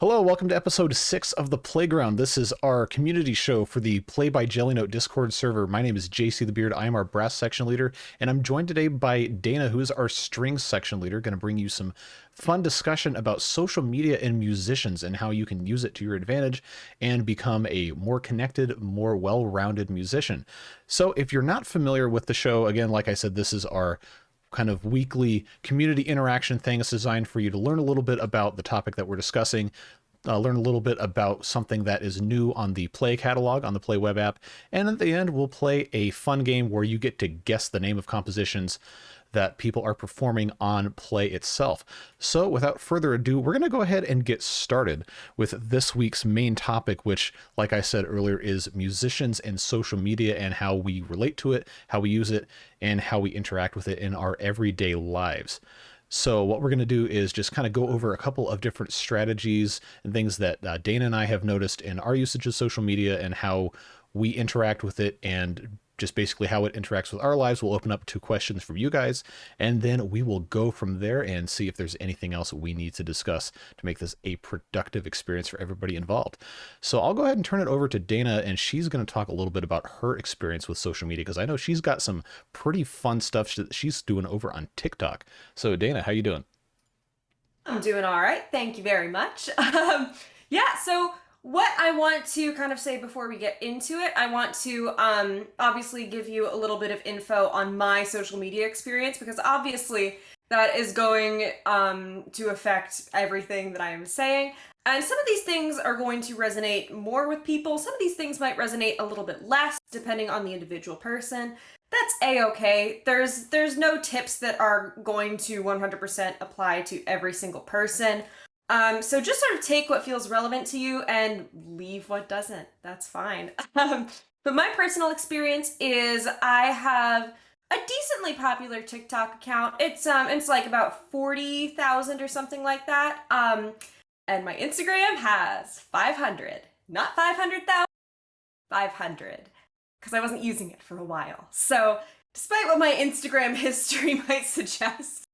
Hello, welcome to episode 6 of The Playground. This is our community show for the Play by Jellynote Discord server. My name is JC the Beard. I am our brass section leader, and I'm joined today by Dana, who is our strings section leader, going to bring you some fun discussion about social media and musicians and how you can use it to your advantage and become a more connected, more well-rounded musician. So if you're not familiar with the show, again, like I said, this is our kind of weekly community interaction thing. Is designed for you to learn a little bit about the topic that we're discussing, learn a little bit about something that is new on the Play catalog, on the Play web app, and at the end we'll play a fun game where you get to guess the name of compositions that people are performing on Play itself. So without further ado, we're going to go ahead and get started with this week's main topic, which, like I said earlier, is musicians and social media and how we relate to it, how we use it, and how we interact with it in our everyday lives. So what we're going to do is just kind of go over a couple of different strategies and things that Dana and I have noticed in our usage of social media and how we interact with it, and just basically how it interacts with our lives. We'll open up to questions from you guys, and then we will go from there and see if there's anything else we need to discuss to make this a productive experience for everybody involved. So I'll go ahead and turn it over to Dana, and she's going to talk a little bit about her experience with social media, because I know she's got some pretty fun stuff that she's doing over on TikTok. So Dana, how you doing? I'm doing all right. Thank you very much. So what I want to kind of say before we get into it, I want to obviously give you a little bit of info on my social media experience, because obviously that is going to affect everything that I am saying. And some of these things are going to resonate more with people. Some of these things might resonate a little bit less, depending on the individual person. That's a-okay. There's no tips that are going to 100% apply to every single person. So just sort of take what feels relevant to you and leave what doesn't. That's fine. But my personal experience is I have a decently popular TikTok account. It's like about 40,000 or something like that. And my Instagram has 500, not 500,000, 500, because I wasn't using it for a while. So despite what my Instagram history might suggest,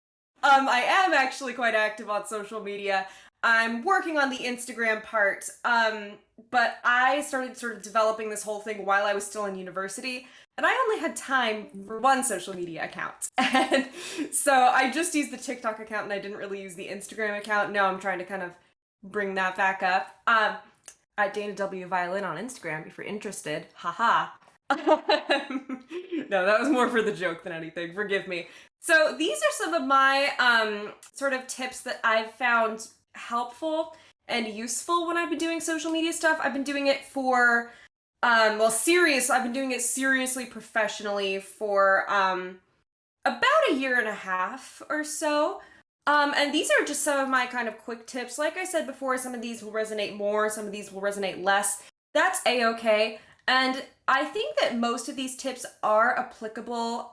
I am actually quite active on social media. I'm working on the Instagram part, but I started sort of developing this whole thing while I was still in university, and I only had time for one social media account. And so I just used the TikTok account and I didn't really use the Instagram account. Now I'm trying to kind of bring that back up. At Dana W. Violin on Instagram, if you're interested. Haha. No, that was more for the joke than anything. Forgive me. So these are some of my sort of tips that I've found helpful and useful when I've been doing social media stuff. I've been doing it for I've been doing it seriously professionally for about a year and a half or so. And these are just some of my kind of quick tips. Like I said before, some of these will resonate more, some of these will resonate less. That's a-okay. And I think that most of these tips are applicable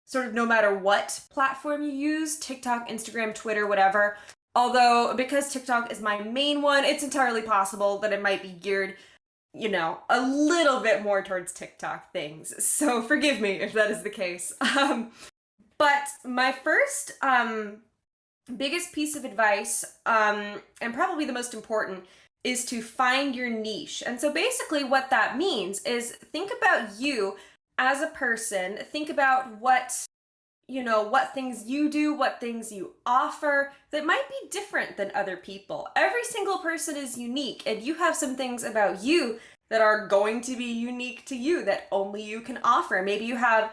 sort of no matter what platform you use, TikTok, Instagram, Twitter, whatever. Although, because TikTok is my main one, it's entirely possible that it might be geared, a little bit more towards TikTok things. So forgive me if that is the case. But my first biggest piece of advice, and probably the most important, is to find your niche. And so basically what that means is think about you as a person, think about what things you do, what things you offer that might be different than other people. Every single person is unique, and you have some things about you that are going to be unique to you that only you can offer. Maybe you have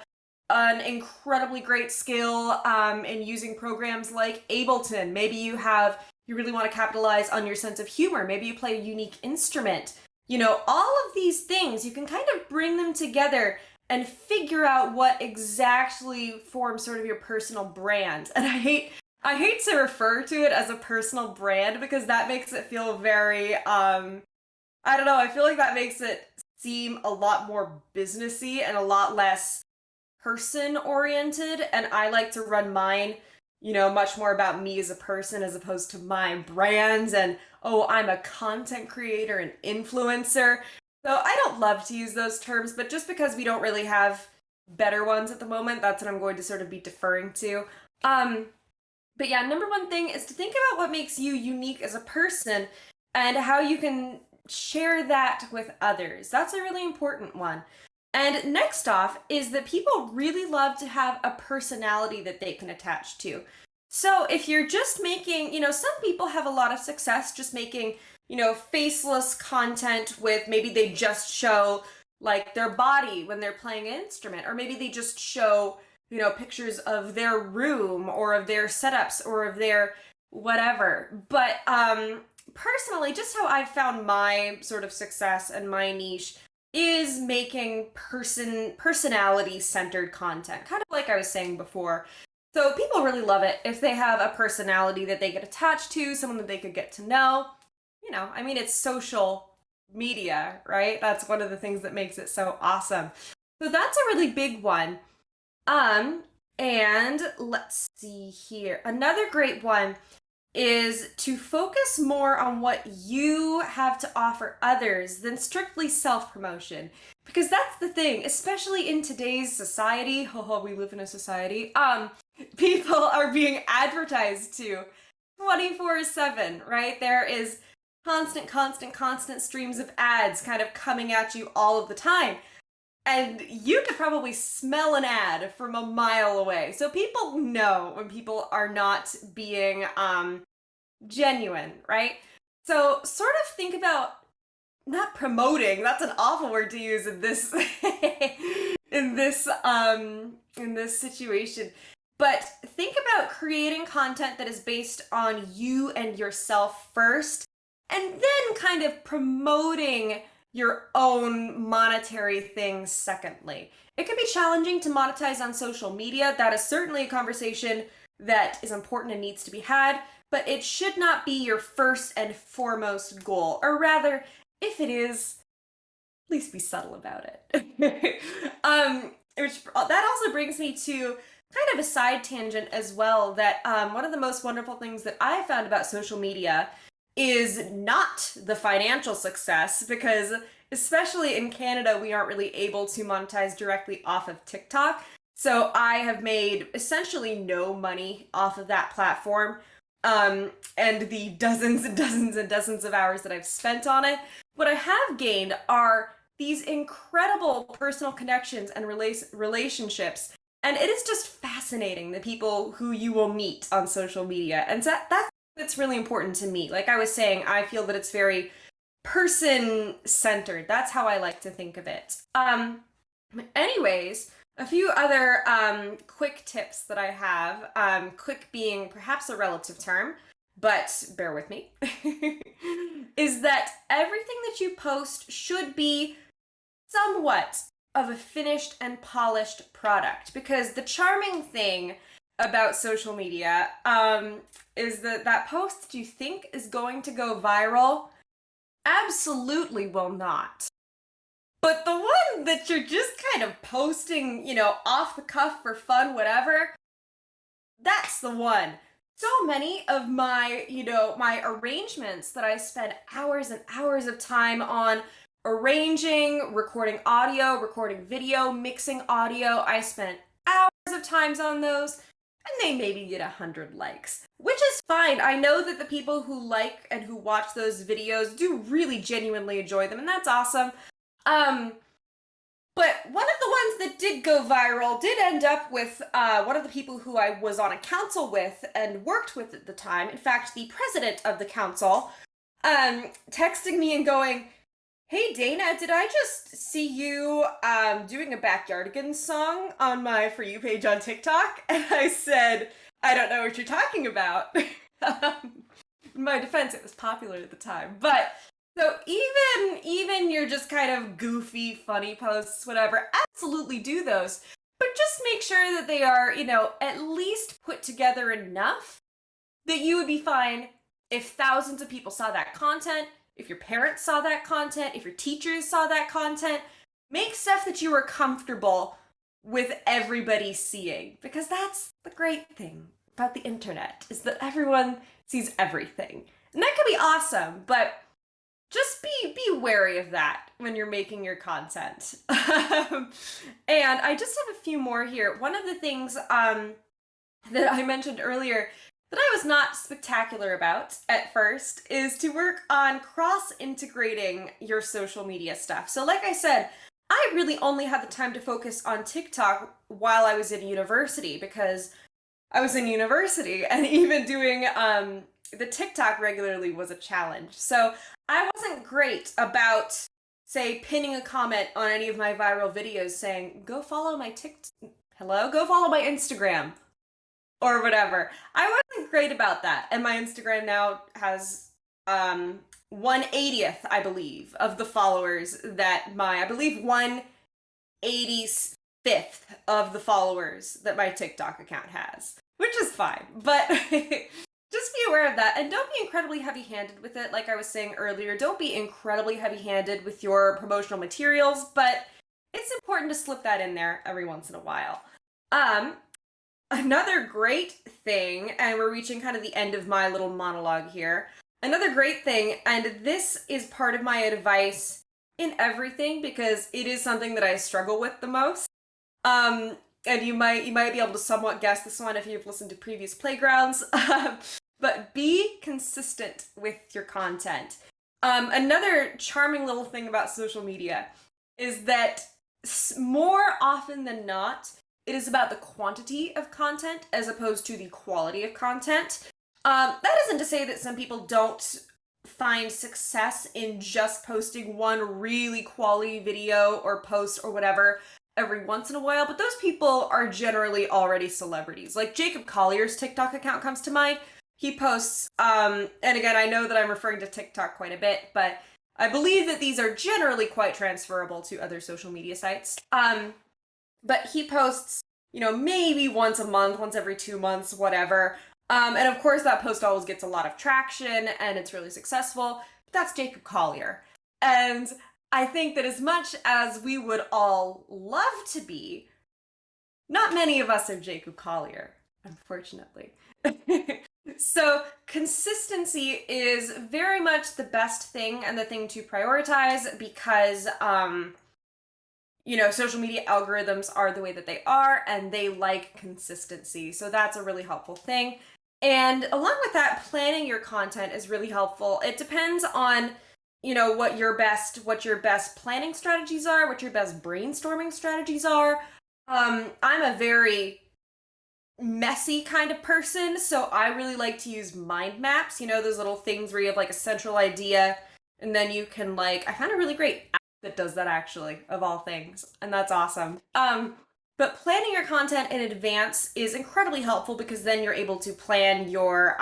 an incredibly great skill in using programs like Ableton. Maybe you really want to capitalize on your sense of humor. Maybe you play a unique instrument. All of these things, you can kind of bring them together and figure out what exactly forms sort of your personal brand. And I hate to refer to it as a personal brand, because that makes it feel very, I don't know, I feel like that makes it seem a lot more businessy and a lot less person-oriented. And I like to run mine, much more about me as a person as opposed to my brands and, oh, I'm a content creator and influencer. So I don't love to use those terms, but just because we don't really have better ones at the moment, that's what I'm going to sort of be deferring to. But yeah, number one thing is to think about what makes you unique as a person and how you can share that with others. That's a really important one. And next off is that people really love to have a personality that they can attach to. So if you're just making, some people have a lot of success just making, faceless content with maybe they just show like their body when they're playing an instrument, or maybe they just show, pictures of their room or of their setups or of their whatever. But personally, just how I've found my sort of success and my niche is making personality centered content, kind of like I was saying before. So people really love it if they have a personality that they get attached to, someone that they could get to know. It's social media, right? That's one of the things that makes it so awesome. So that's a really big one. And let's see here. Another great one is to focus more on what you have to offer others than strictly self-promotion. Because that's the thing, especially in today's society, we live in a society, people are being advertised to 24/7, right? There is constant streams of ads kind of coming at you all of the time. And you could probably smell an ad from a mile away. So people know when people are not being genuine, right? So sort of think about not promoting, that's an awful word to use in this in this situation. But think about creating content that is based on you and yourself first, and then kind of promoting your own monetary things secondly. It can be challenging to monetize on social media. That is certainly a conversation that is important and needs to be had, but it should not be your first and foremost goal. Or rather, if it is, please be subtle about it. That also brings me to kind of a side tangent as well, that one of the most wonderful things that I found about social media is not the financial success, because especially in Canada, we aren't really able to monetize directly off of TikTok. So I have made essentially no money off of that platform. And the dozens and dozens and dozens of hours that I've spent on it, what I have gained are these incredible personal connections and relationships. And it is just fascinating, the people who you will meet on social media. And so that's really important to me. Like I was saying, I feel that it's very person-centered. That's how I like to think of it. Anyways, a few other quick tips that I have, quick being perhaps a relative term, but bear with me, is that everything that you post should be somewhat of a finished and polished product. Because the charming thing about social media is that post that you think is going to go viral absolutely will not. But the one that you're just kind of posting, off the cuff for fun, whatever, that's the one. So many of my, my arrangements that I spend hours and hours of time on arranging, recording audio, recording video, mixing audio, I spent hours of times on those, and they maybe get 100 likes, which is fine. I know that the people who like and who watch those videos do really genuinely enjoy them, and that's awesome. But one of the ones that did go viral did end up with one of the people who I was on a council with and worked with at the time. In fact, the president of the council, texting me and going, "Hey Dana, did I just see you doing a Backyardigans song on my For You page on TikTok?" And I said, "I don't know what you're talking about." In my defense, it was popular at the time. But so even your just kind of goofy, funny posts, whatever, absolutely do those. But just make sure that they are, at least put together enough that you would be fine if thousands of people saw that content, if your parents saw that content, if your teachers saw that content. Make stuff that you are comfortable with everybody seeing, because that's the great thing about the internet, is that everyone sees everything. And that can be awesome, but just be wary of that when you're making your content. And I just have a few more here. One of the things that I mentioned earlier that I was not spectacular about at first is to work on cross-integrating your social media stuff. So like I said, I really only had the time to focus on TikTok while I was in university because I was in university and even doing the TikTok regularly was a challenge. So I wasn't great about, say, pinning a comment on any of my viral videos saying, go follow my go follow my Instagram or whatever. I wasn't great about that. And my Instagram now has 1/80th, I believe, of the followers that I believe 1/85th of the followers that my TikTok account has, which is fine. But just be aware of that and don't be incredibly heavy-handed with it. Like I was saying earlier, don't be incredibly heavy-handed with your promotional materials, but it's important to slip that in there every once in a while. Another great thing, and we're reaching kind of the end of my little monologue here. Another great thing, and this is part of my advice in everything because it is something that I struggle with the most. And you might be able to somewhat guess this one if you've listened to previous playgrounds. But be consistent with your content. Another charming little thing about social media is that more often than not, it is about the quantity of content as opposed to the quality of content. That isn't to say that some people don't find success in just posting one really quality video or post or whatever every once in a while, but those people are generally already celebrities. Like Jacob Collier's TikTok account comes to mind. He posts, and again, I know that I'm referring to TikTok quite a bit, but I believe that these are generally quite transferable to other social media sites. But he posts, maybe once a month, once every 2 months, whatever. And of course that post always gets a lot of traction and it's really successful. But that's Jacob Collier. And I think that as much as we would all love to be, not many of us are Jacob Collier, unfortunately. So consistency is very much the best thing and the thing to prioritize because social media algorithms are the way that they are and they like consistency. So that's a really helpful thing. And along with that, planning your content is really helpful. It depends on, what your best planning strategies are, what your best brainstorming strategies are. I'm a very messy kind of person, so I really like to use mind maps, those little things where you have like a central idea and then you can I found a really great app that does that actually, of all things, and that's awesome. But planning your content in advance is incredibly helpful because then you're able to plan your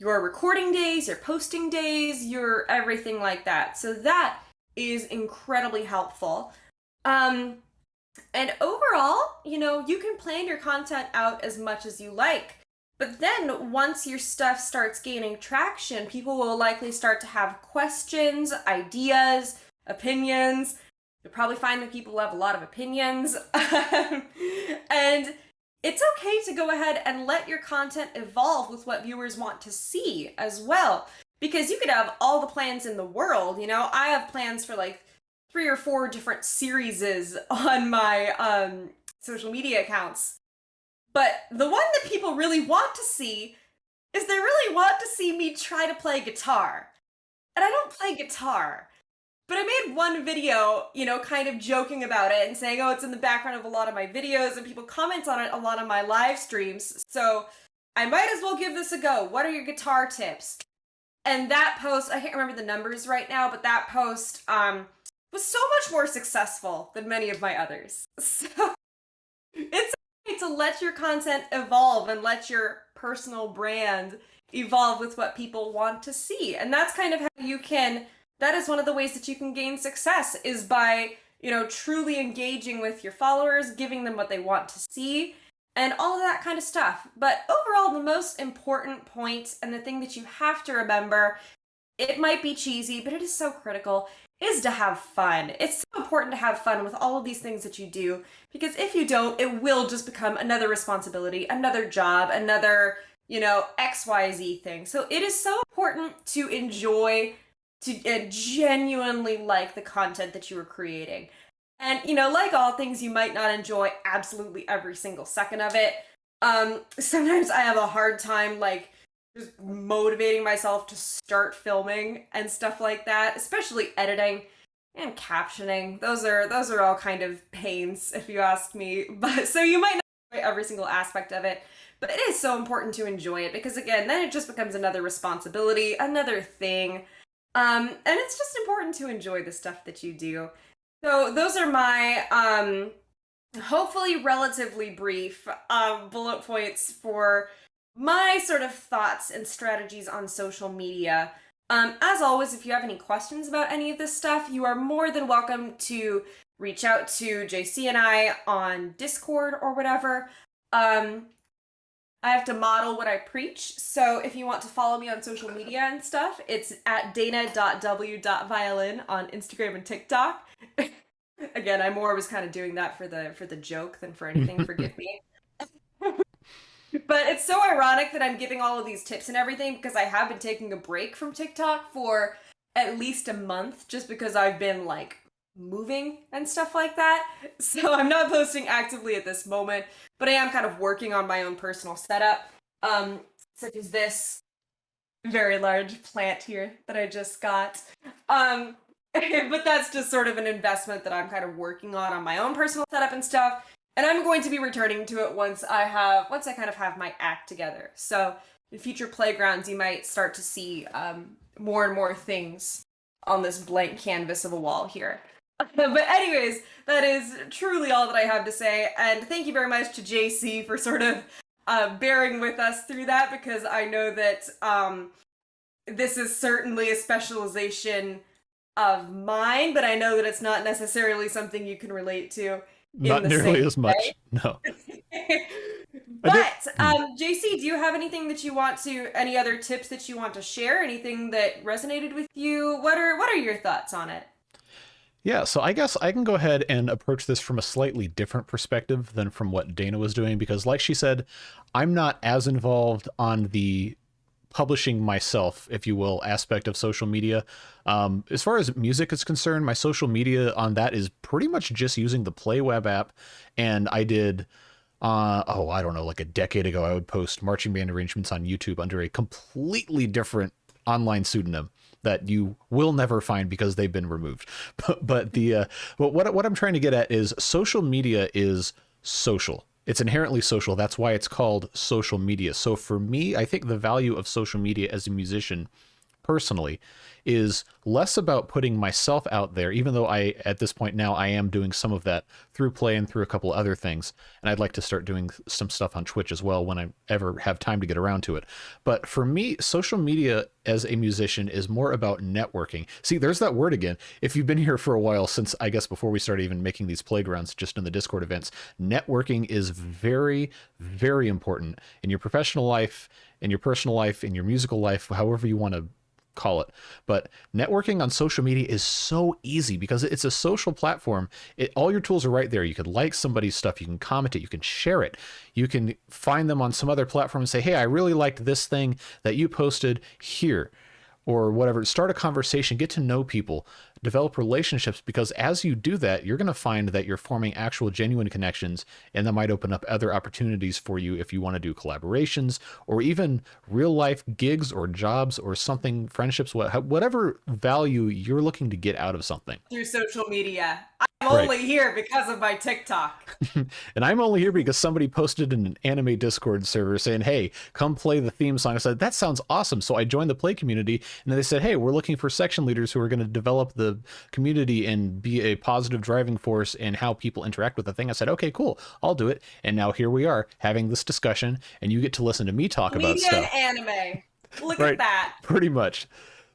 recording days, your posting days, your everything like that. So that is incredibly helpful. And overall, you can plan your content out as much as you like. But then once your stuff starts gaining traction, people will likely start to have questions, ideas, opinions. You'll probably find that people have a lot of opinions. And it's okay to go ahead and let your content evolve with what viewers want to see as well. Because you could have all the plans in the world. I have plans for 3 or 4 different series on my social media accounts. But the one that people really want to see is they really want to see me try to play guitar. And I don't play guitar. But I made one video, kind of joking about it and saying, oh, it's in the background of a lot of my videos and people comment on it a lot of my live streams. So I might as well give this a go. What are your guitar tips? And that post, I can't remember the numbers right now, but that post was so much more successful than many of my others. So it's okay to let your content evolve and let your personal brand evolve with what people want to see. And that's kind of how that is one of the ways that you can gain success is by, truly engaging with your followers, giving them what they want to see, and all of that kind of stuff. But overall, the most important point and the thing that you have to remember, it might be cheesy, but it is so critical, is to have fun. It's so important to have fun with all of these things that you do, because if you don't, it will just become another responsibility, another job, another, XYZ thing. So it is so important to enjoy, to genuinely like the content that you are creating. And, like all things, you might not enjoy absolutely every single second of it, Sometimes I have a hard time like just motivating myself to start filming and stuff like that, especially editing and captioning. Those are all kind of pains if you ask me. But so you might not enjoy every single aspect of it, but it is so important to enjoy it because again, then it just becomes another responsibility, another thing. And it's just important to enjoy the stuff that you do. So those are my hopefully relatively brief bullet points for my sort of thoughts and strategies on social media. As always, if you have any questions about any of this stuff, you are more than welcome to reach out to JC and I on Discord or whatever. I have to model what I preach, so if you want to follow me on social media and stuff, it's at dana.w.violin on Instagram and TikTok. Again, I more was kind of doing that for the joke than for anything, forgive me. But it's so ironic that I'm giving all of these tips and everything because I have been taking a break from TikTok for at least a month just because I've been like moving and stuff like that. So I'm not posting actively at this moment, but I am kind of working on my own personal setup, such as this very large plant here that I just got. But that's just sort of an investment that I'm kind of working on my own personal setup and stuff. And I'm going to be returning to it once I kind of have my act together. So in future playgrounds, you might start to see more and more things on this blank canvas of a wall here. But anyways, that is truly all that I have to say. And thank you very much to JC for sort of bearing with us through that because I know that this is certainly a specialization of mine, but I know that it's not necessarily something you can relate to. Not nearly as much. No. But JC, do you have anything that you want to, any other tips that you want to share? Anything that resonated with you? What are your thoughts on it? Yeah, so I guess I can go ahead and approach this from a slightly different perspective than from what Dana was doing, because like she said, I'm not as involved on the publishing myself, if you will, aspect of social media. As far as music is concerned, my social media on that is pretty much just using the Play Web app. And I did, I don't know, like a decade ago, I would post marching band arrangements on YouTube under a completely different online pseudonym that you will never find because they've been removed. But what I'm trying to get at is social media is social. It's inherently social. That's why it's called social media. So for me, I think the value of social media as a musician personally is less about putting myself out there, even though at this point now, I am doing some of that through Play and through a couple other things. And I'd like to start doing some stuff on Twitch as well when I ever have time to get around to it. But for me, social media as a musician is more about networking. See, there's that word again. If you've been here for a while, since I guess before we started even making these playgrounds, just in the Discord events, networking is very, very important in your professional life, in your personal life, in your musical life, however you want to call it. But networking on social media is so easy because it's a social platform. All your tools are right there. You could like somebody's stuff, you can comment it, you can share it, you can find them on some other platform and say, hey, I really liked this thing that you posted here, or whatever. Start a conversation, get to know people, develop relationships, because as you do that, you're going to find that you're forming actual genuine connections, and that might open up other opportunities for you if you want to do collaborations or even real life gigs or jobs or something, friendships, whatever value you're looking to get out of something. Through social media. I'm only here because of my TikTok. And I'm only here because somebody posted in an anime Discord server saying, hey, come play the theme song. I said, that sounds awesome. So I joined the Play community, and they said, hey, we're looking for section leaders who are going to develop the community and be a positive driving force in how people interact with the thing. I said, okay, cool, I'll do it. And now here we are having this discussion, and you get to listen to me talk about stuff. And anime. Look at that. Pretty much.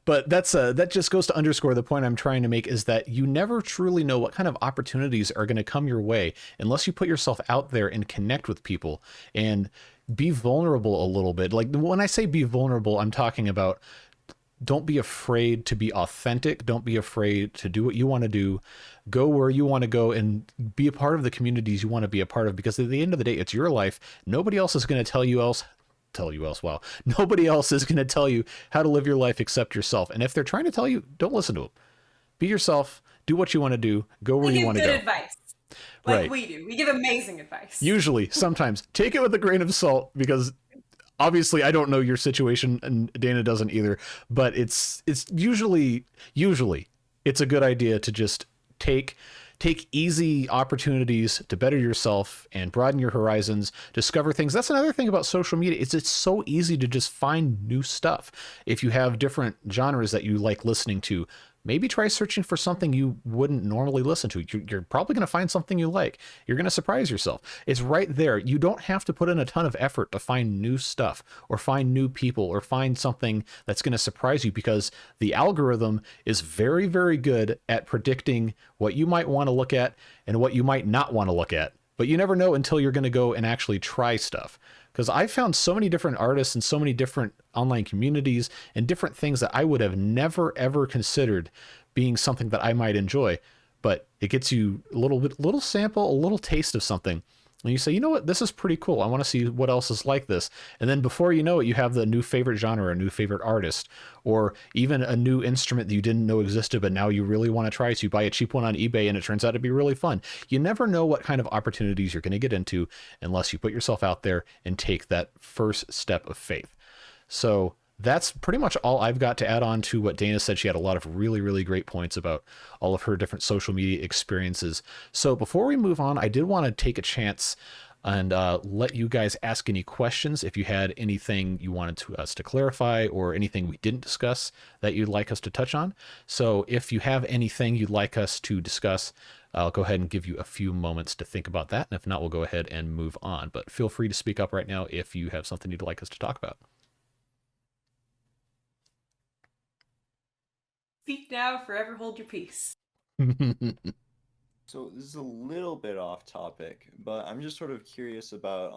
But that just goes to underscore the point I'm trying to make, is that you never truly know what kind of opportunities are going to come your way unless you put yourself out there and connect with people and be vulnerable a little bit. Like when I say be vulnerable, I'm talking about don't be afraid to be authentic. Don't be afraid to do what you want to do. Go where you want to go and be a part of the communities you want to be a part of, because at the end of the day, it's your life. Nobody else is going to tell you else. Wow. Nobody else is going to tell you how to live your life except yourself. And if they're trying to tell you, don't listen to them. Be yourself. Do what you want to do. Go where you want to go. Advice. Like Right. we do. We give amazing advice. Usually, sometimes take it with a grain of salt because obviously I don't know your situation and Dana doesn't either, but it's usually it's a good idea to just take take easy opportunities to better yourself and broaden your horizons, discover things. That's another thing about social media. It's so easy to just find new stuff. If you have different genres that you like listening to, maybe try searching for something you wouldn't normally listen to. You're probably going to find something you like. You're going to surprise yourself. It's right there. You don't have to put in a ton of effort to find new stuff or find new people or find something that's going to surprise you, because the algorithm is very, very good at predicting what you might want to look at and what you might not want to look at. But you never know until you're going to go and actually try stuff. Because I found so many different artists and so many different online communities and different things that I would have never ever considered being something that I might enjoy. But it gets you a little sample, a little taste of something. And you say, you know what, this is pretty cool. I want to see what else is like this. And then before you know it, you have the new favorite genre, a new favorite artist, or even a new instrument that you didn't know existed, but now you really want to try. So you buy a cheap one on eBay and it turns out to be really fun. You never know what kind of opportunities you're going to get into unless you put yourself out there and take that first step of faith. So that's pretty much all I've got to add on to what Dana said. She had a lot of really, really great points about all of her different social media experiences. So before we move on, I did want to take a chance and let you guys ask any questions. If you had anything you wanted us to clarify or anything we didn't discuss that you'd like us to touch on. So if you have anything you'd like us to discuss, I'll go ahead and give you a few moments to think about that. And if not, we'll go ahead and move on. But feel free to speak up right now if you have something you'd like us to talk about. Speak now, forever hold your peace. So this is a little bit off topic, but I'm just sort of curious about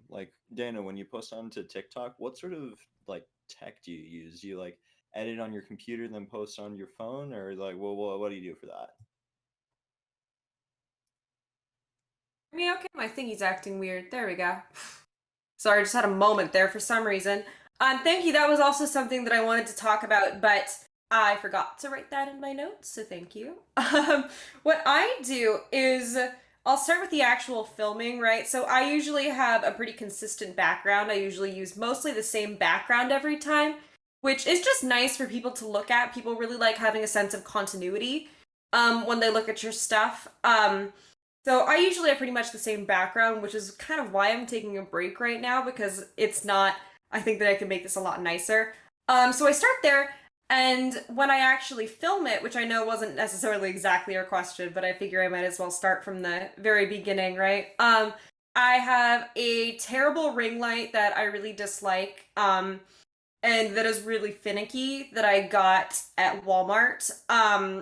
like Dana, when you post onto TikTok, what sort of like tech do you use? Do you like edit on your computer then post on your phone, or like what do you do for that? I mean, okay, my thingy's acting weird. There we go. Sorry, I just had a moment there for some reason. Thank you. That was also something that I wanted to talk about, but I forgot to write that in my notes, so thank you. What I do is I'll start with the actual filming, right? So I usually have a pretty consistent background. I usually use mostly the same background every time, which is just nice for people to look at. People really like having a sense of continuity when they look at your stuff. So I usually have pretty much the same background, which is kind of why I'm taking a break right now, because it's not, I think that I can make this a lot nicer. So I start there, and when I actually film it, which I know wasn't necessarily exactly your question, but I figure I might as well start from the very beginning, right? I have a terrible ring light that I really dislike, and that is really finicky, that I got at Walmart,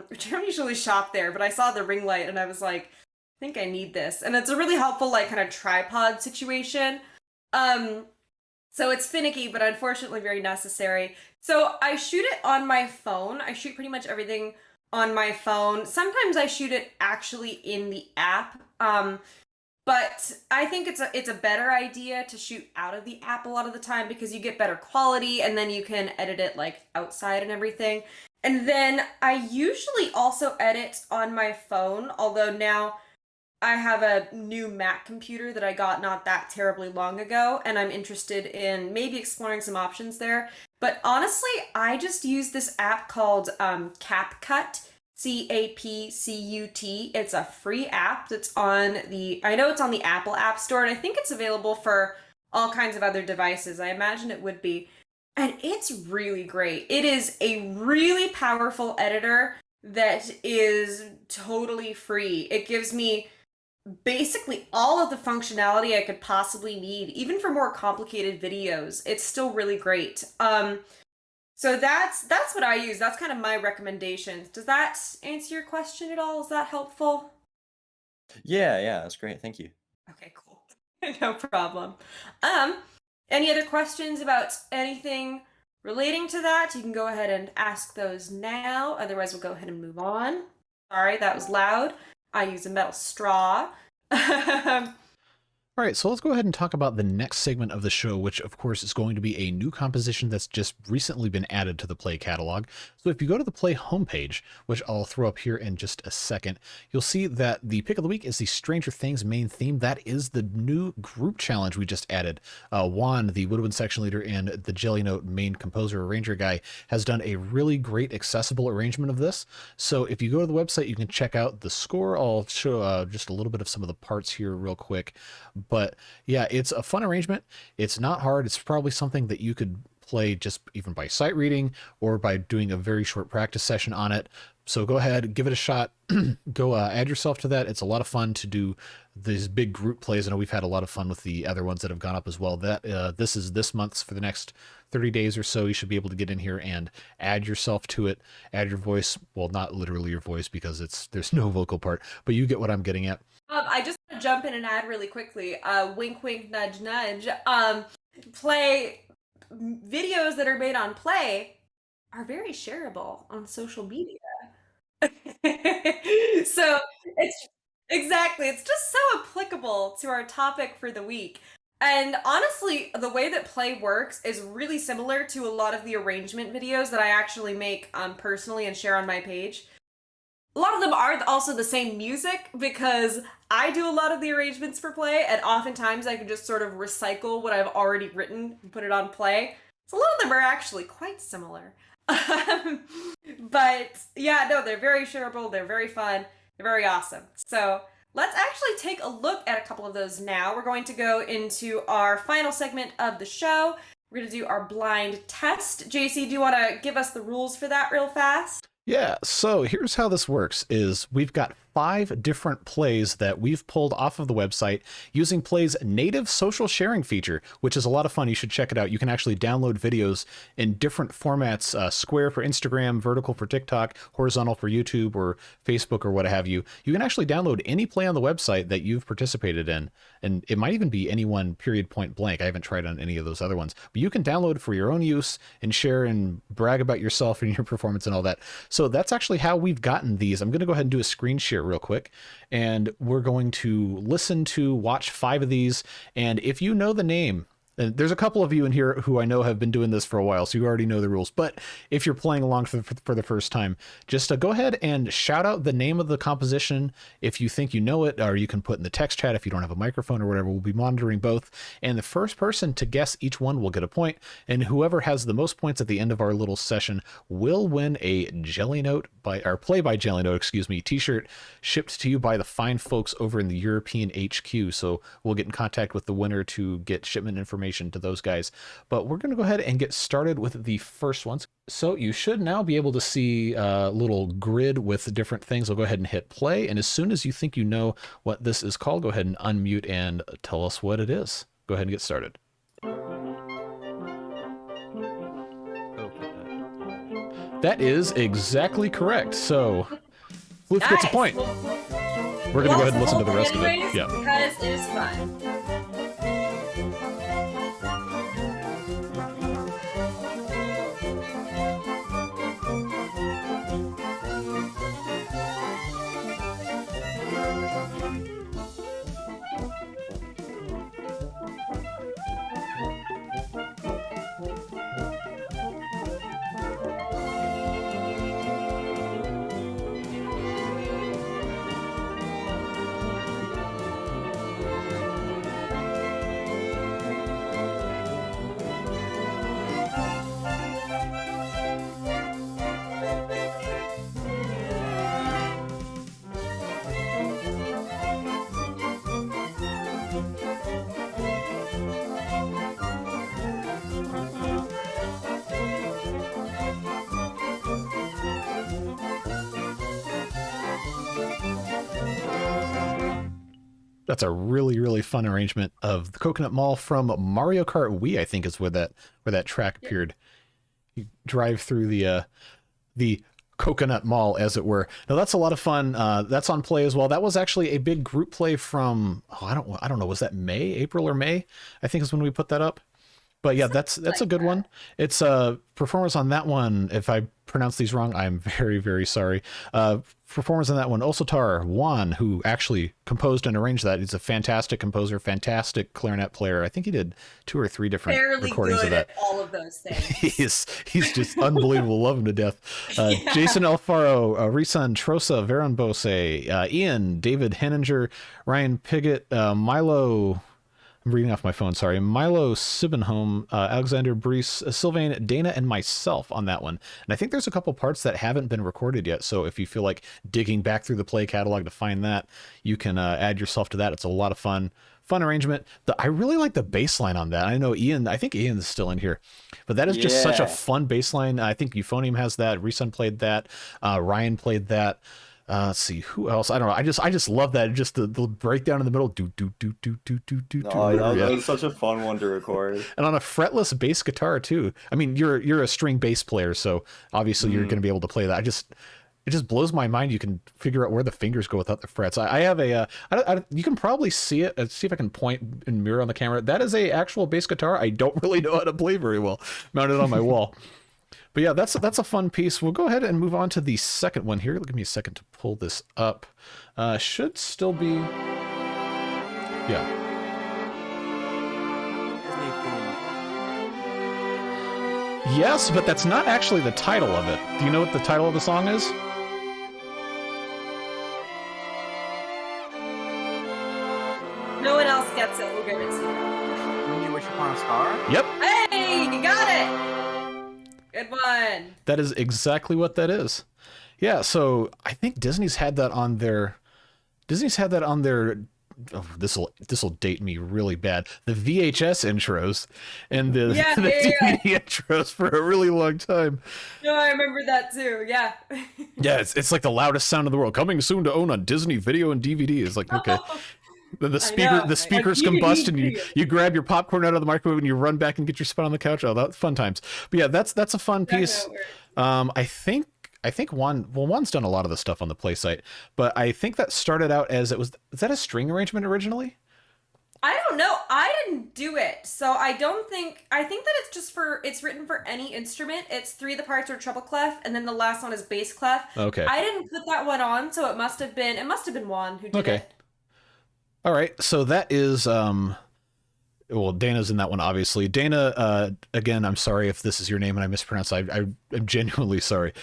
which I don't usually shop there, but I saw the ring light and I was like, I think I need this. And it's a really helpful, like, kind of tripod situation. So it's finicky, but unfortunately very necessary. So I shoot it on my phone. I shoot pretty much everything on my phone. Sometimes I shoot it actually in the app. But I think it's a better idea to shoot out of the app a lot of the time, because you get better quality and then you can edit it like outside and everything. And then I usually also edit on my phone, although now I have a new Mac computer that I got not that terribly long ago, and I'm interested in maybe exploring some options there. But honestly, I just use this app called CapCut, CapCut. It's a free app that's on I know it's on the Apple App Store, and I think it's available for all kinds of other devices. I imagine it would be. And it's really great. It is a really powerful editor that is totally free. It gives me basically all of the functionality I could possibly need, even for more complicated videos. It's still really great. So that's what I use. That's kind of my recommendations. Does that answer your question at all? Is that helpful? Yeah, that's great. Thank you. Okay, cool. No problem. Any other questions about anything relating to that? You can go ahead and ask those now. Otherwise, we'll go ahead and move on. Sorry, that was loud. I use a metal straw. All right, so let's go ahead and talk about the next segment of the show, which of course is going to be a new composition that's just recently been added to the Play catalog. So if you go to the Play homepage, which I'll throw up here in just a second, you'll see that the pick of the week is the Stranger Things main theme. That is the new group challenge we just added. Juan, the Woodwind section leader and the Jelly Note main composer arranger guy, has done a really great accessible arrangement of this. So if you go to the website, you can check out the score. I'll show just a little bit of some of the parts here real quick. But yeah, it's a fun arrangement. It's not hard. It's probably something that you could play just even by sight reading or by doing a very short practice session on it. So go ahead, give it a shot. Go add yourself to that. It's a lot of fun to do these big group plays. I know we've had a lot of fun with the other ones that have gone up as well. That this is this month's for the next 30 days or so. You should be able to get in here and add yourself to it, add your voice. Well, not literally your voice because there's no vocal part, but you get what I'm getting at. I just want to jump in and add really quickly. Wink, wink, nudge, nudge. Play videos that are made on Play are very shareable on social media. So it's exactly, it's just so applicable to our topic for the week. And honestly, the way that Play works is really similar to a lot of the arrangement videos that I actually make personally and share on my page. A lot of them are also the same music because I do a lot of the arrangements for Play, and oftentimes I can just sort of recycle what I've already written and put it on Play. So a lot of them are actually quite similar. But yeah, no, they're very shareable, they're very fun, they're very awesome. So let's actually take a look at a couple of those now. We're going to go into our final segment of the show. We're going to do our blind test. JC, do you want to give us the rules for that real fast? Yeah, so here's how this works is we've got 5 different plays that we've pulled off of the website using Play's native social sharing feature, which is a lot of fun. You should check it out. You can actually download videos in different formats, square for Instagram, vertical for TikTok, horizontal for YouTube or Facebook or what have you. You can actually download any play on the website that you've participated in, and it might even be any one period point blank. I haven't tried on any of those other ones, but you can download for your own use and share and brag about yourself and your performance and all that. So that's actually how we've gotten these. I'm going to go ahead and do a screen share real quick, and we're going to watch 5 of these. And if you know the name, and there's a couple of you in here who I know have been doing this for a while, so you already know the rules. But if you're playing along for the first time, just go ahead and shout out the name of the composition if you think you know it, or you can put in the text chat if you don't have a microphone or whatever. We'll be monitoring both. And the first person to guess each one will get a point. And whoever has the most points at the end of our little session will win a Jelly Note Play by Jelly Note, t-shirt shipped to you by the fine folks over in the European HQ. So we'll get in contact with the winner to get shipment information to those guys. But we're going to go ahead and get started with the first ones. So you should now be able to see a little grid with different things. I'll go ahead and hit play. And as soon as you think you know what this is called, go ahead and unmute and tell us what it is. Go ahead and get started. That is exactly correct. So Floof gets a point. We're going to go ahead and listen to the rest of it. Yeah. Because it is fun. That's a really, really fun arrangement of the Coconut Mall from Mario Kart Wii, I think is where that track appeared. You drive through the Coconut Mall, as it were. Now that's a lot of fun. That's on Play as well. That was actually a big group play from, I don't know, was that April or May? I think is when we put that up. But yeah, that's a Like good that. one. It's performers on that one. If I pronounce these wrong, I'm very, very sorry. Performers on that one, Osotar Juan, who actually composed and arranged that. He's a fantastic composer, fantastic clarinet player. I think he did 2 or 3 different Fairly recordings of good at that. all of those things. He's just unbelievable. Love him to death. Yeah. Jason Alfaro, Risan Trosa, Veron Bose, Ian, David Henninger, Ryan Piggott, Milo. I'm reading off my phone, sorry. Milo Sibbenholm, Alexander Brees, Sylvain, Dana, and myself on that one. And I think there's a couple parts that haven't been recorded yet. So if you feel like digging back through the play catalog to find that, you can add yourself to that. It's a lot of fun. Fun arrangement. I really like the bass line on that. I know I think Ian's still in here, but that is just such a Yeah. fun bass line. I think Euphonium has that. Resun played that. Ryan played that. Let's see who else. I don't know. I just love that. Just the breakdown in the middle. Do do do do do do do do. Oh, Whatever, that yeah. was such a fun one to record. And on a fretless bass guitar too. I mean, you're a string bass player, so obviously you're going to be able to play that. It just blows my mind. You can figure out where the fingers go without the frets. I have a. You can probably see it. Let's see if I can point and mirror on the camera. That is a actual bass guitar. I don't really know how to play very well. Mounted on my wall. But yeah, that's a fun piece. We'll go ahead and move on to the second one here. Give me a second to pull this up. Should still be. Yeah. Yes, but that's not actually the title of it. Do you know what the title of the song is? No one else gets it. We'll give it to you. When you wish upon a star? Yep. Hey, you got it. Good one. That is exactly what that is. Yeah, so I think Disney's had that on their oh, this'll date me really bad. The VHS intros and the, Yeah, the yeah. DVD intros for a really long time. No, I remember that too. Yeah. Yeah, it's like the loudest sound in the world. Coming soon to own on Disney video and DVD. It's like, okay. Then the speakers combust and you grab your popcorn out of the microwave and you run back and get your spot on the couch. Oh, that's fun times. But yeah, that's a fun piece. I think Juan's done a lot of the stuff on the play site, but I think that started out as is that a string arrangement originally? I don't know. I didn't do it. So I think that it's written for any instrument. It's 3 of the parts are treble clef and then the last one is bass clef. Okay. I didn't put that one on, so it must have been Juan who did Okay. it. All right. So that is well, Dana's in that one, obviously. Dana, again, I'm sorry if this is your name and I mispronounced. I'm genuinely sorry.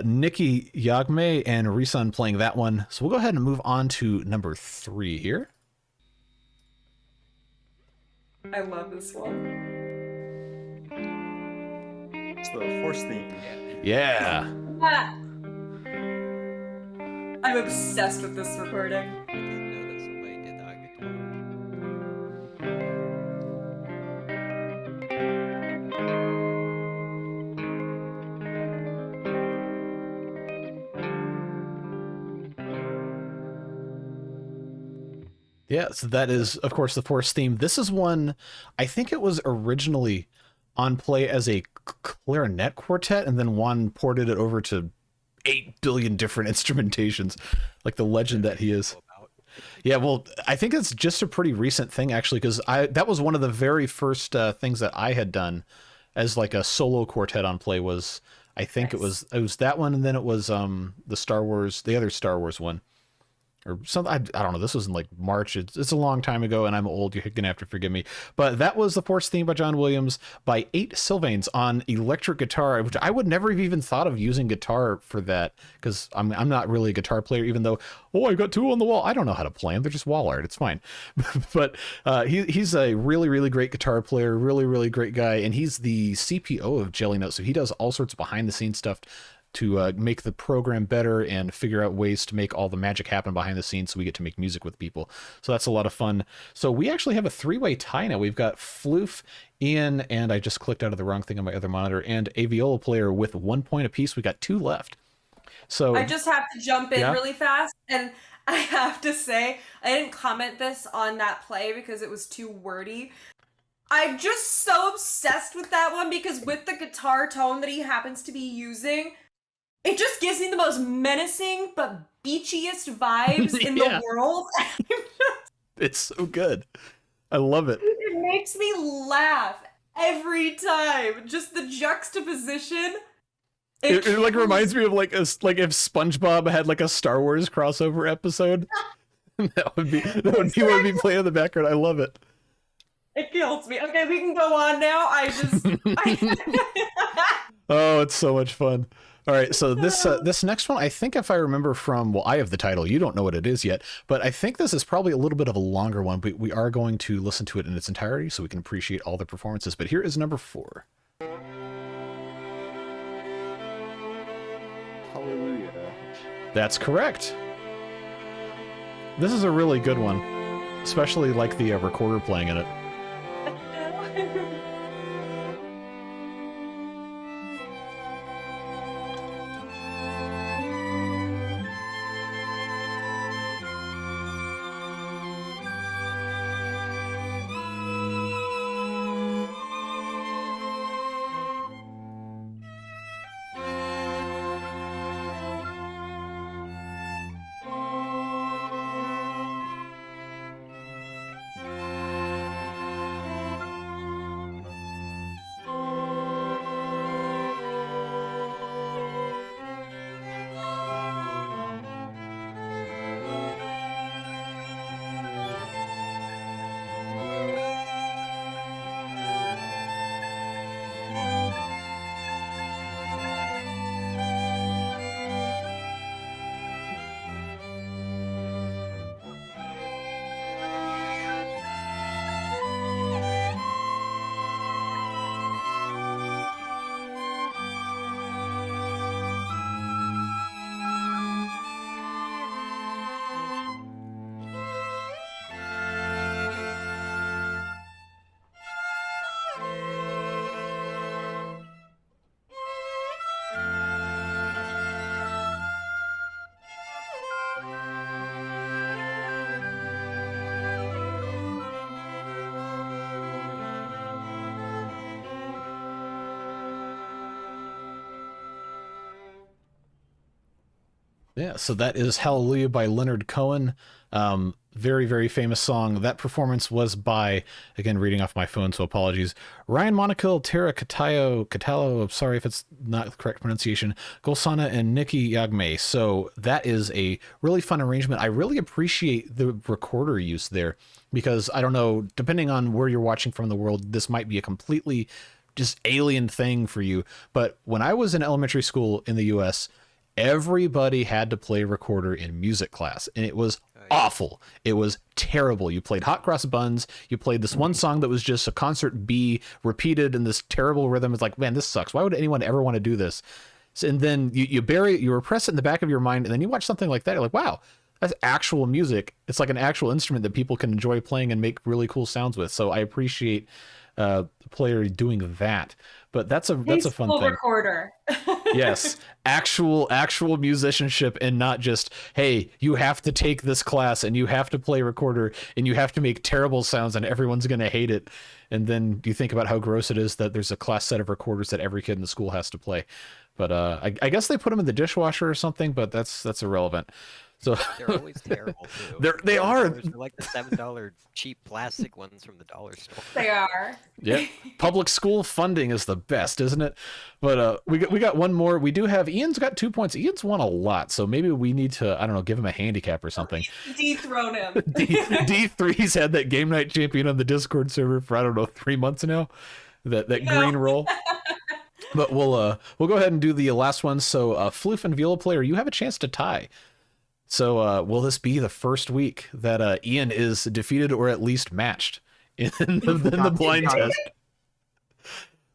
Nikki Yagme and Risan playing that one. So we'll go ahead and move on to number 3 here. I love this one. It's the Force theme. Yeah. Ah. I'm obsessed with this recording. I didn't know that somebody did that guitar. Yeah, so that is, of course, the Force theme. This is one, I think it was originally on play as a clarinet quartet, and then Juan ported it over to 8 billion different instrumentations, like the legend that he is. Yeah, well, I think it's just a pretty recent thing, actually, because that was one of the very first things that I had done as like a solo quartet on play was, I think Nice. it was that one, and then it was the other Star Wars one. Or something. I don't know. This was in like March. It's a long time ago, and I'm old. You're gonna have to forgive me. But that was the Force theme by John Williams by 8 Sylvains on electric guitar, which I would never have even thought of using guitar for that because I'm not really a guitar player. Even though I've got 2 on the wall. I don't know how to play them. They're just wall art. It's fine. But he's a really really great guitar player. Really really great guy, and he's the CPO of Jelly Note, so he does all sorts of behind the scenes stuff to make the program better and figure out ways to make all the magic happen behind the scenes so we get to make music with people. So that's a lot of fun. So we actually have a 3-way tie now. We've got Floof, Ian, and I just clicked out of the wrong thing on my other monitor, and a viola player with 1 point apiece. We got 2 left. So I just have to jump in Yeah? really fast, and I have to say, I didn't comment this on that play because it was too wordy. I'm just so obsessed with that one because with the guitar tone that he happens to be using, it just gives me the most menacing but beachiest vibes in Yeah. the world. it's so good. I love it. It makes me laugh every time. Just the juxtaposition. It like reminds me of like if SpongeBob had like a Star Wars crossover episode. that would be what would be playing in the background. I love it. It kills me. Okay, we can go on now. Oh, it's so much fun. All right, so this next one, I think if I remember from, well, I have the title. You don't know what it is yet, but I think this is probably a little bit of a longer one, but we are going to listen to it in its entirety so we can appreciate all the performances. But here is number 4. Hallelujah. That's correct. This is a really good one, especially like the recorder playing in it. Yeah, so that is Hallelujah by Leonard Cohen. Very, very famous song. That performance was by, again, reading off my phone, so apologies, Ryan Monaco, Tara Catallo, sorry if it's not the correct pronunciation, Golsana, and Nikki Yagme. So that is a really fun arrangement. I really appreciate the recorder use there because, I don't know, depending on where you're watching from in the world, this might be a completely just alien thing for you. But when I was in elementary school in the US, everybody had to play recorder in music class, and it was awful. It was terrible. You played Hot Cross Buns. You played this one song that was just a concert B repeated in this terrible rhythm. It's like, man, this sucks. Why would anyone ever want to do this? And then you repress it in the back of your mind, and then you watch something like that. You're like, wow, that's actual music. It's like an actual instrument that people can enjoy playing and make really cool sounds with. So I appreciate the player doing that. But that's a fun thing. Recorder. Yes, actual musicianship, and not just, hey, you have to take this class and you have to play recorder and you have to make terrible sounds and everyone's going to hate it. And then you think about how gross it is that there's a class set of recorders that every kid in the school has to play. But I guess they put them in the dishwasher or something, but that's irrelevant. So they're always terrible too. They are. They're like the $7 cheap plastic ones from the dollar store. They are. Yeah, public school funding is the best, isn't it? But we got one more. We do have Ian's got 2 points. Ian's won a lot, so maybe we need to, I don't know, give him a handicap or something. Dethrone him. D3's had that game night champion on the Discord server for, I don't know, 3 months now. That green roll. But we'll go ahead and do the last one. So Floof and Viola player, you have a chance to tie. So will this be the first week that Ian is defeated or at least matched in the blind test?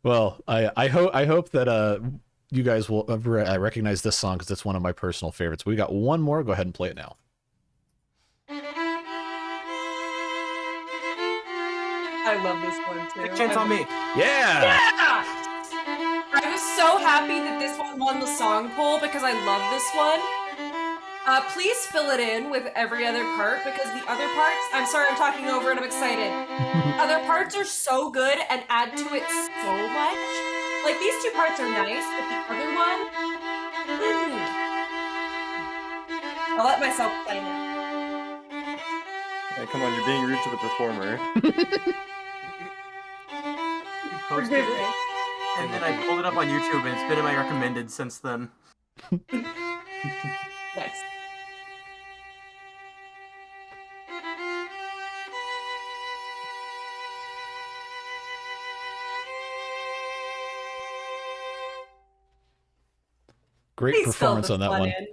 Well, I hope that you guys will recognize this song because it's one of my personal favorites. We got one more. Go ahead and play it now. I love this one too. Big chance on me. Yeah! I was so happy that this one won the song poll because I love this one. Please fill it in with every other part because the other parts, I'm sorry, I'm talking over and I'm excited. Other parts are so good and add to it so much. Like these two parts are nice, but the other one, I'll let myself play now. Hey, come on, you're being rude to the performer. posted Forgive it, me. and then I pulled it up on YouTube, and it's been in my recommended since then. Nice. Great Please fill performance the on that fun one. in.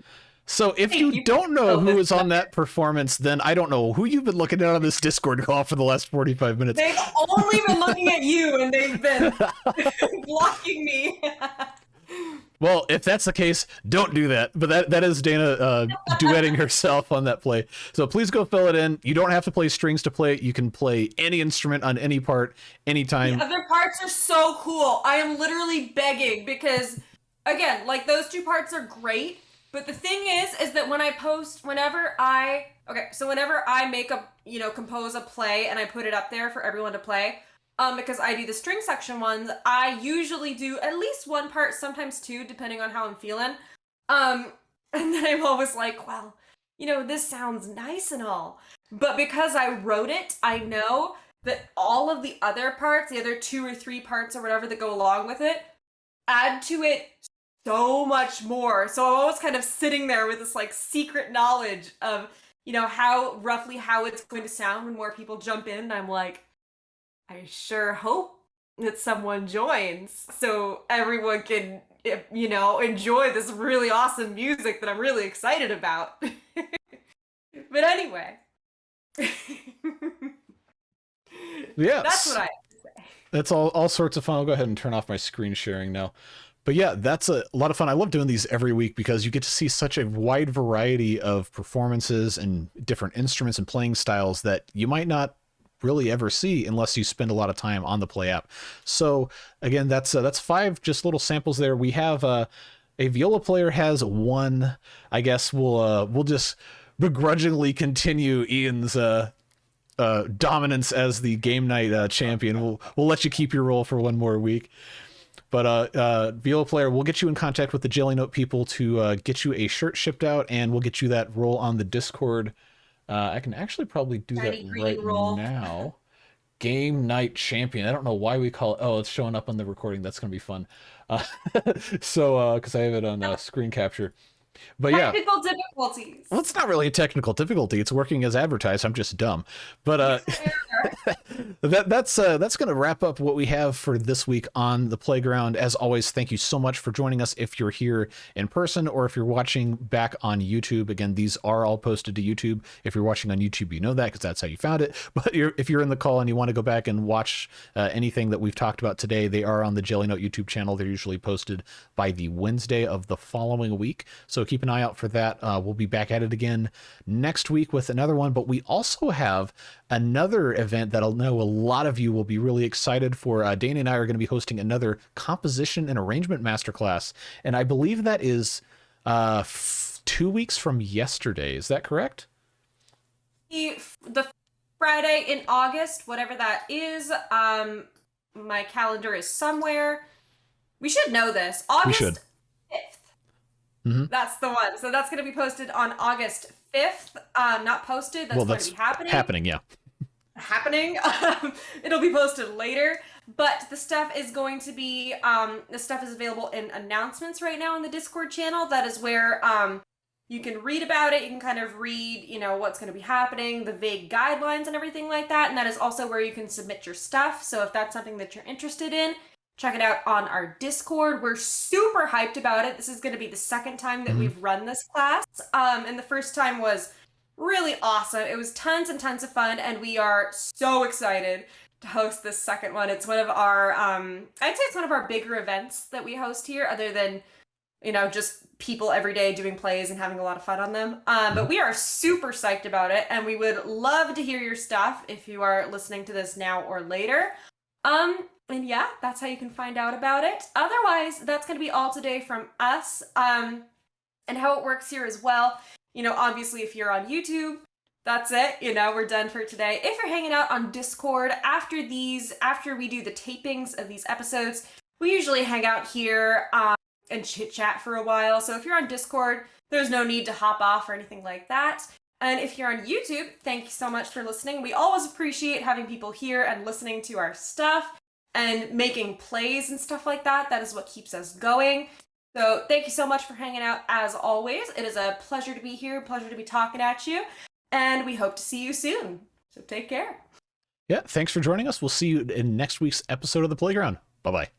So if Thank you you. don't know Fill who this is on fun that performance, then I don't know who you've been looking at on this Discord call for the last 45 minutes. They've only been looking at you, and they've been blocking me. Well, if that's the case, don't do that. But that is Dana duetting herself on that play. So please go fill it in. You don't have to play strings to play it. You can play any instrument on any part, anytime. The other parts are so cool. I am literally begging because, again, like those two parts are great. But the thing is that when I post, whenever I make compose a play and I put it up there for everyone to play, because I do the string section ones, I usually do at least one part, sometimes two, depending on how I'm feeling. And then I'm always like, well, this sounds nice and all. But because I wrote it, I know that all of the other parts, the other 2 or 3 parts or whatever that go along with it, add to it so much more. So I'm always kind of sitting there with this like secret knowledge of, how it's going to sound when more people jump in. And I'm like, I sure hope that someone joins so everyone can, enjoy this really awesome music that I'm really excited about. But anyway. Yeah. That's what I have to say. That's all sorts of fun. I'll go ahead and turn off my screen sharing now. But yeah, that's a lot of fun. I love doing these every week because you get to see such a wide variety of performances and different instruments and playing styles that you might not really ever see unless you spend a lot of time on the Play app. So again, that's 5 just little samples there. We have a viola player has 1. I guess we'll just begrudgingly continue Ian's dominance as the game night champion. We'll let you keep your role for 1 more week. But viola player, we'll get you in contact with the Jelly Note people to get you a shirt shipped out, and we'll get you that role on the Discord. I can actually probably do Tiny that green right roll. now. Game night champion. I don't know why we call it. Oh, it's showing up on the recording. That's gonna be fun. So because I have it on screen capture. But yeah, Technical difficulties. well, it's not really a technical difficulty. It's working as advertised. I'm just dumb. But that's going to wrap up what we have for this week on the Playground. As always, thank you so much for joining us. If you're here in person or if you're watching back on YouTube, again, these are all posted to YouTube. If you're watching on YouTube, you know that because that's how you found it. But if you're in the call and you want to go back and watch anything that we've talked about today, they are on the Jelly Note YouTube channel. They're usually posted by the Wednesday of the following week. So keep an eye out for that. We'll be back at it again next week with another one, but we also have another event that I'll know a lot of you will be really excited for. Dana and I are going to be hosting another composition and arrangement masterclass, and I believe that is 2 weeks from yesterday. Is that correct? The Friday in August, whatever that is, my calendar is somewhere. We should know this. August We should. 5th. Mm-hmm. That's the one. So that's going to be posted on August 5th. Not posted. That's Well, going that's to be happening. happening, yeah. It'll be posted later. But the stuff is going to be, the stuff is available in announcements right now on the Discord channel. That is where you can read about it. You can kind of read, what's going to be happening, the vague guidelines and everything like that. And that is also where you can submit your stuff. So if that's something that you're interested in, check it out on our Discord. We're super hyped about it. This is going to be the second time that we've run this class. And the first time was really awesome. It was tons and tons of fun. And we are so excited to host this second one. It's one of our, I'd say it's one of our bigger events that we host here, other than, just people every day doing plays and having a lot of fun on them. But we are super psyched about it. And we would love to hear your stuff if you are listening to this now or later. And yeah, that's how you can find out about it. Otherwise, that's going to be all today from us. And how it works here as well. Obviously, if you're on YouTube, that's it. We're done for today. If you're hanging out on Discord, after we do the tapings of these episodes, we usually hang out here and chit chat for a while. So if you're on Discord, there's no need to hop off or anything like that. And if you're on YouTube, thank you so much for listening. We always appreciate having people here and listening to our stuff. and making plays and stuff like that. That is what keeps us going. So thank you so much for hanging out as always. It is a pleasure to be here, pleasure to be talking at you, and we hope to see you soon. So take care. Yeah, thanks for joining us. We'll see you in next week's episode of The Playground. Bye-bye.